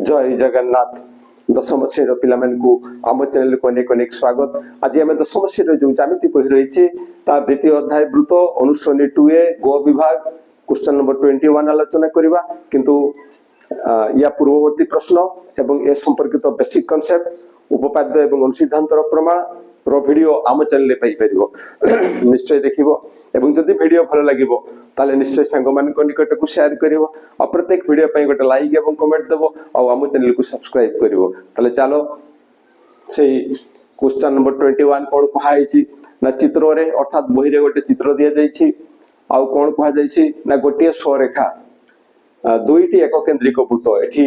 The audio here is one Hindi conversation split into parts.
जय जगन्नाथ दशम श्रेणी पिला आम चैनल को अनेक अनेक स्वागत। आज आम दशम श्रेणी जो ज्यामिति पढ़ी रही द्वितीय अध्याय वृत्त अनुश्रेणी 2A गो विभाग क्वेश्चन नंबर 21 आलोचना करवा किंतु या पूर्ववर्ती प्रश्न एवं ए संपर्कित बेसिक कॉन्सेप्ट उपपाद्य एवं अनुसिद्धांतर प्रमाण रो वीडियो आम चैनल पाई परिबो निश्चय देखिबो एवं जदि वीडियो भल लागिबो ताले निश्चय संग मान को निकट को शेयर करिवो और प्रत्येक वीडियो पई गोटे लाइक एवं कमेंट देबो और आम चैनल को सब्सक्राइब करिवो। ताले चलो सेही क्वेश्चन नंबर 21 कोन कहाई छी ना चित्र रे अर्थात बही रे गोटे चित्र दिया जाई छी आ कोन कहा जाई छी ना गोटे स्वरेखा दुईटी एक केंद्रिक वृत्त एठी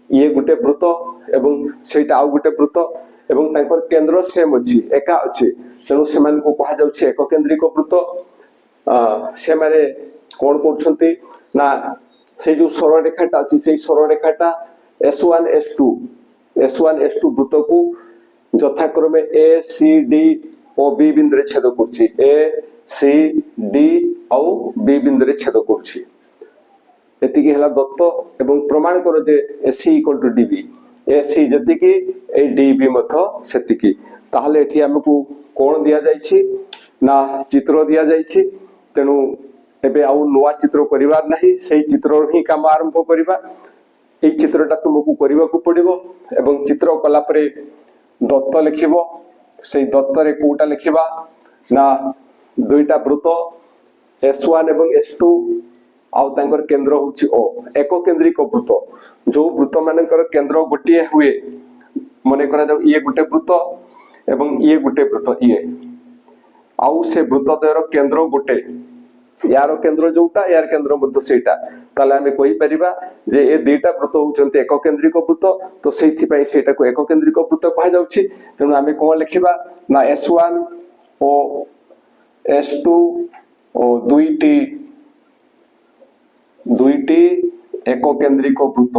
ये गोटे वृत्त एवं सेटा आ गोटे वृत्त एवं तांकर केंद्र सेम अछि एका अछि तेणु सेमान को कहा जाउछि एक केंद्रिक वृत्त। से माने कोन करछंती ना से जो सरलरेखाटा अछि से सरलरेखाटा S1 S2 वृत्त को यथाक्रमे A C D और B बिंदु रे छेद करछि A C D और B बिंदु रे छेद करछि एतिकी हला दत्त एवं प्रमाण करो जे AC = DB AC जतिकी ए DB मथ सेतिकी ताहले एठी हमकु कोन दिया जाय छी ना चित्र दिया जाय छी तेणु एबे आउ नवा चित्र करिवार नाही सेही चित्र ही काम आरंभ करिबा। ए चित्रटा तुमको करिवा को पड़िबो एवं चित्र कला परे दत्त लिखिबो सेही दत्त रे कोटा लिखिबा ना दुईटा वृत्त S1 एवं S2 आउ तांकर केंद्र होछि O एक केंद्रिक वृत्त जो वृत्त मानकर केंद्र गोटिए हुए मने करा जाउ ये गोटे वृत्त एवं ये गोटे वृत्त ये आउ से वृत्त द्वयर केंद्र गोटे यार केंद्र जोटा यार केंद्र मध्य सेटा ताले हमें कहि परिबा जे ए दुईटा वृत्त होचंते एक केंद्रिक वृत्त तो सेथि पई सेटा को एक केंद्रिक वृत्त कहा जाउछि तेणु हमें कोन लिखिबा ना S1 ओ S2 ओ दुईटी एक केंद्रिक वृत्त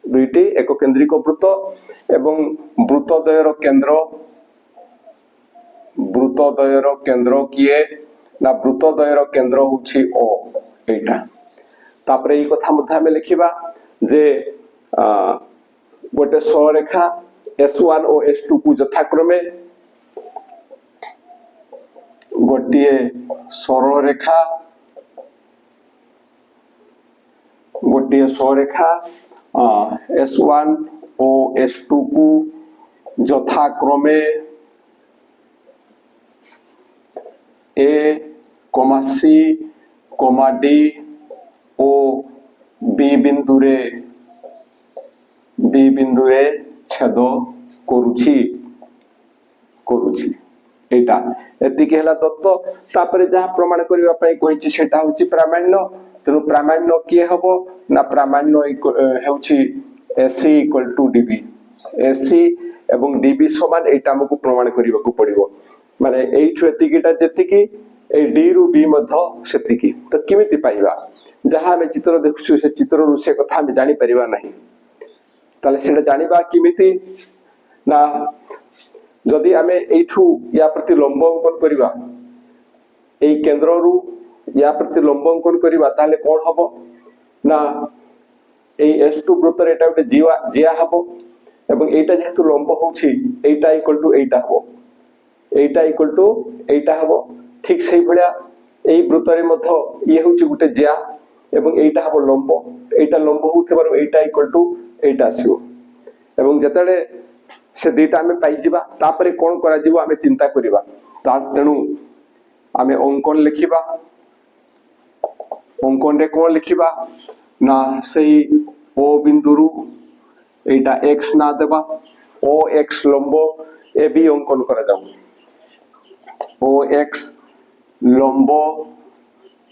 दुईटी एक केंद्रिक वृत्त एवं वृत्तद्वयर केंद्र किए ना वृत्तद्वयर केंद्र होछि O एटा तापरे ई कथा मध्ये हमें लिखिबा जे गोटे सरलरेखा S1 और S2 को यथाक्रमे गोटिए सरलरेखा S1 और S2 को यथाक्रमे A, C, D और B बिंदु रे छेद करूछि एटा एतिके हला दत्त तापरे जहा प्रमाण करिवा पई कहिछि सेटा होछि प्रामाण्य तेनु प्रामाण्य के हबो ना प्रामाण्य हेउछि AC = DB AC एवं DB समान एटा हमकु प्रमाण करिवा को पड़िबो माने एठु एतिकीटा जेतिकी ए D रु B मध्य सेतिकी तो केमिति पाइबा जहा हम चित्र देखुछु से चित्र रु से कथा हम जानि परिबा नाही ताले सेटा जानिबा केमिति ना जदि आमे एठु या प्रति लंब अंकन करिबा ए केंद्र रु या प्रति लंब अंकन करिबा ताले कोन हबो ना ए S2 वृत्त रे एटा गोटे जिया हबो एवं एटा जेतु लंब होछि एटा = एटा हबो एटा हबो ठीक सेही भलिया एई वृत्त रे मध्य ये होछि गोटे जिया एवं एटा हबो लंब एटा लंब होथिबार एटा = एटा आसीबो एवं जतले से दुईटा आमे पाई जिबा तापरे कोन करा जिवो आमे चिंता करिबा तेणु आमे अंकन लिखिबा अंकन रे कोन लिखिबा ना सेही O बिंदुरु एटा x ना देबा OX लंब AB अंकन करा जाऊ OX लंब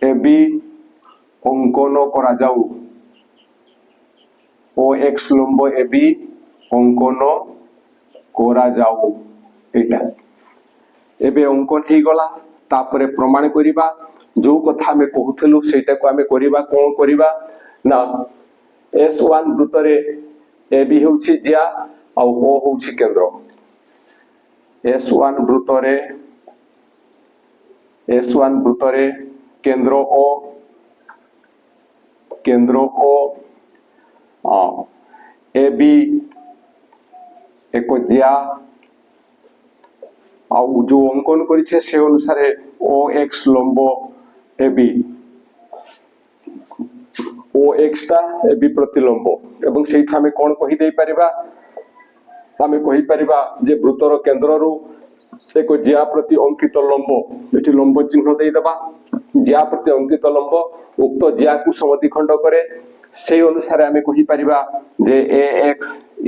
AB अंकन करा जाऊ OX लंब AB अंकन कोरा जाऊ एटा एबे अंकन ही गला तापरे प्रमाण करिबा जो कथा में कहउथलु सेटा को हमें करिबा कोन करिबा ना S1 वृत्त रे AB होछि जिया और O होछि केंद्र S1 वृत्त रे S1 ବୃତ୍ତରେ କେନ୍ଦ୍ର O AB ଏକ ଜିଆ ଆଉ जो अंकन करिछे से अनुसार OX लंब AB OX टा AB प्रतिलंब एवं सेठी हमें कोन कहि देई परिबा हमें कहि परिबा जे वृत्तर केंद्र रु एक जिया प्रति अंकित लंब एठी लंब चिन्ह देई दबा जिया प्रति अंकित लंब उक्त जिया को समद्विखंड करे से अनुसार हमें कहि परिबा जे AX =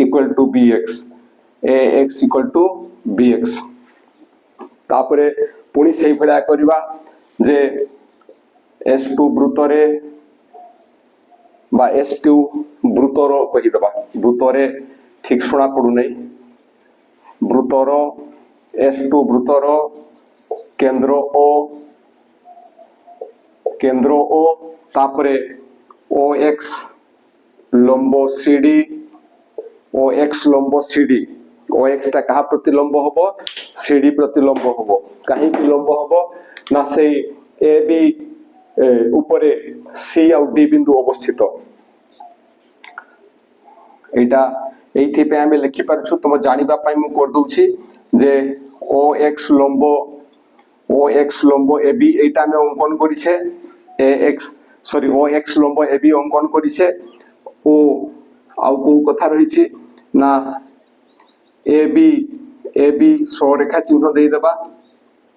BX AX = BX तापरे पुणी से भलिया करबा जे S2 वृत्तरे बा S2 वृत्तर कहि दबा वृत्तरे ठीक सुना पडु नै वृत्तर S2 वृत्तर केंद्र O तापरे OX लंब CD OX लंब CD OX टा कहा प्रतिलंब होबो CD प्रतिलंब होबो काहे कि लंब होबो ना से AB ऊपरे C और D बिंदु अवस्थित एटा एथि पे हमें लिखि परछु तुम जानिबा पई मु कर दोछि जे OX लंब AB एटा में अंकन करिसे OX लंब AB अंकन करिसे ओ आउ को कथा रहिछि ना AB सरेखा चिन्ह दे दबा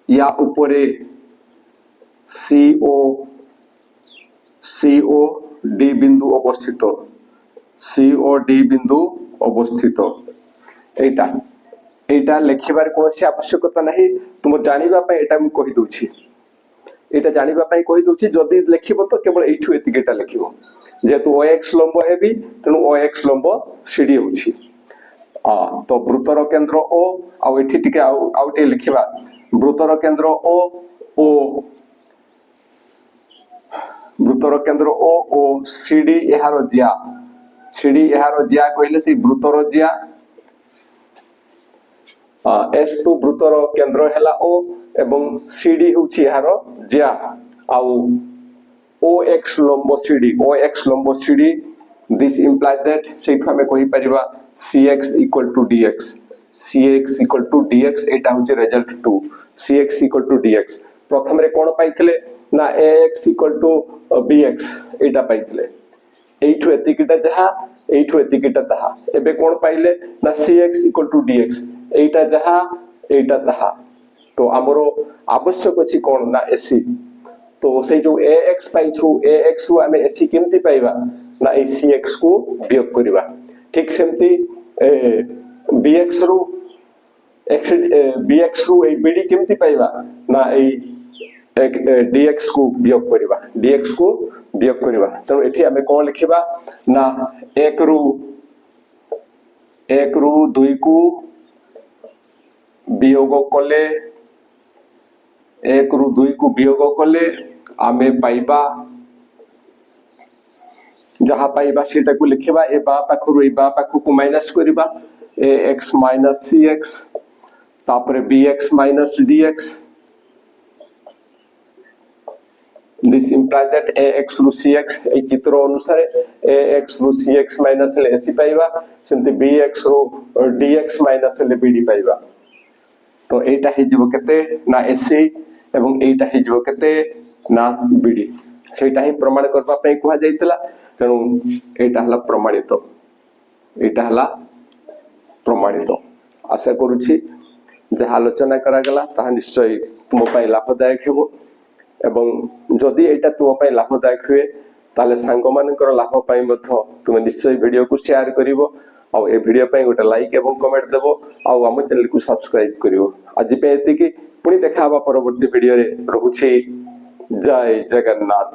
या ऊपरे CO D बिंदु अवस्थित COD बिंदु अवस्थित एटा लिखिबार कोनसी आवश्यकता नहीं तुम जानिबा पई एटा मु कहि दोछि एटा जानिबा पई कहि दोछि जदी लिखिबो तो केवल एठु एतिकेटा लिखिबो जेतु OX लंब AB तनु OX लंब CD होछि तो वृत्तर केंद्र O आउ एठी टिके आउटे लिखिबा वृत्तर केंद्र O वृत्तर केंद्र O CD एहारो जिया कहले से वृत्तर जिया S2 वृत्तर केंद्र हैला O एवं CD होछि एहारो जिया आउ OX लंब CD this implies that सेठा में कहि परिबा CX = DX एटा होछि रिजल्ट 2 CX = DX प्रथम रे कोन पाइथिले ना AX = BX एटा पाइथिले एठु एतिकिटा जहा एठु एतिकिटा तहा एबे कोन पाइले ना CX = DX एटा जहा एटा तहा तो हमरो आवश्यक अछि कोन ना AC तो से जो AX पाइछु AX को हमें AC केमति पाइबा ना CX को वियोग करिबा ठीक सेमति BX रो ए BD केमति पाइबा ना DX को वियोग करिबा तो एठी हमें कोन लिखिबा ना 1 रु 2 को वियोग कले 1 रु 2 को वियोग कले आमे पाइबा जहा पाइबा सेटा को लिखिबा ए बा पाखु को माइनस करिबा AX - CX तापरे BX - DX this implies that AX रु CX ए चित्र अनुसार AX रु CX माइनस ले AC पाइबा सेंति BX रु DX माइनस ले BD पाइबा तो एटा हे जीवो केते ना AC एवं एटा हे जीवो केते ना BD सेटा ही प्रमाण करबा पई कुहा जायतला तेणु एटा हला प्रमाणित आशा करूछि जे आलोचना करा गला ता निश्चय तुम पई लाभदायक हेबो एवं जदि एटा तुम पई लाभदायक हुए ताले सांग मानकर लाभ पई मथ तुम निश्चय वीडियो को शेयर करिवो आ ए वीडियो पई गोटे लाइक एवं कमेंट देबो आ हम चैनल को सब्सक्राइब करिवो आज पे एति कि पुनी देखाबा परवर्ती वीडियो रे रहुछि जय जगन्नाथ।